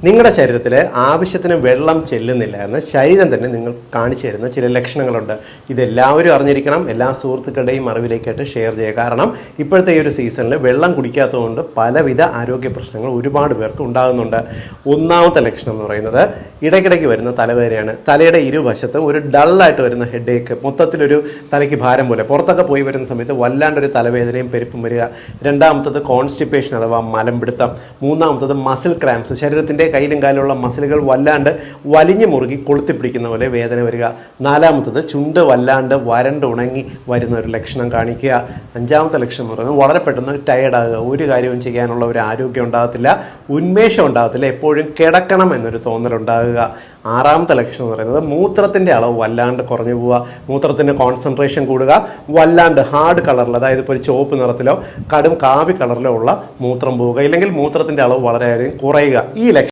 നിങ്ങളുടെ ശരീരത്തിൽ ആവശ്യത്തിന് വെള്ളം ചെല്ലുന്നില്ല എന്ന് ശരീരം തന്നെ നിങ്ങൾ കാണിച്ചു തരുന്ന ചില ലക്ഷണങ്ങളുണ്ട്. ഇതെല്ലാവരും അറിഞ്ഞിരിക്കണം. എല്ലാ സുഹൃത്തുക്കളുടെയും അറിവിലേക്കായിട്ട് ഷെയർ ചെയ്യുക. കാരണം ഇപ്പോഴത്തെ ഈ ഒരു സീസണിൽ വെള്ളം കുടിക്കാത്തതുകൊണ്ട് പലവിധ ആരോഗ്യ പ്രശ്നങ്ങൾ ഒരുപാട് പേർക്ക് ഉണ്ടാകുന്നുണ്ട്. ഒന്നാമത്തെ ലക്ഷണം എന്ന് പറയുന്നത് ഇടയ്ക്കിടയ്ക്ക് വരുന്ന തലവേദനയാണ്. തലയുടെ ഇരുവശത്ത് ഒരു ഡള്ളായിട്ട് വരുന്ന ഹെഡേക്ക്, മൊത്തത്തിലൊരു തലയ്ക്ക് ഭാരം പോലെ. പുറത്തൊക്കെ പോയി വരുന്ന സമയത്ത് വല്ലാണ്ടൊരു തലവേദനയും പെരുപ്പും വരിക. രണ്ടാമത്തത് കോൺസ്റ്റിപ്പേഷൻ അഥവാ മലമ്പിടുത്തം. മൂന്നാമത്തത് മസിൽ ക്രാംസ്, ശരീരത്തിൻ്റെ കയ്യിലും കാലിലുള്ള മസിലുകൾ വല്ലാണ്ട് വലിഞ്ഞു മുറുകി കൊളുത്തിപ്പിടിക്കുന്ന പോലെ വേദന വരിക. നാലാമത്തത് ചുണ്ട് വല്ലാണ്ട് വരണ്ട് ഉണങ്ങി വരുന്ന ഒരു ലക്ഷണം കാണിക്കുക. അഞ്ചാമത്തെ ലക്ഷണം എന്ന് പറയുന്നത് വളരെ പെട്ടെന്ന് ടയേർഡാകുക. ഒരു കാര്യവും ചെയ്യാനുള്ള ഒരു ആരോഗ്യം ഉണ്ടാകത്തില്ല, ഉന്മേഷം ഉണ്ടാകത്തില്ല, എപ്പോഴും കിടക്കണം എന്നൊരു തോന്നലുണ്ടാകുക. ആറാമത്തെ ലക്ഷണം എന്ന് പറയുന്നത് മൂത്രത്തിൻ്റെ അളവ് വല്ലാണ്ട് കുറഞ്ഞു പോവുക, മൂത്രത്തിൻ്റെ കോൺസെൻട്രേഷൻ കൂടുക, വല്ലാണ്ട് ഹാർഡ് കളറിൽ, അതായത് ഇപ്പോൾ ഒരു ചുവപ്പ് നിറത്തിലോ കടും കാവി കളറിലോ ഉള്ള മൂത്രം പോവുക, ഇല്ലെങ്കിൽ മൂത്രത്തിൻ്റെ അളവ് വളരെയധികം കുറയുക. ഈ ലക്ഷണം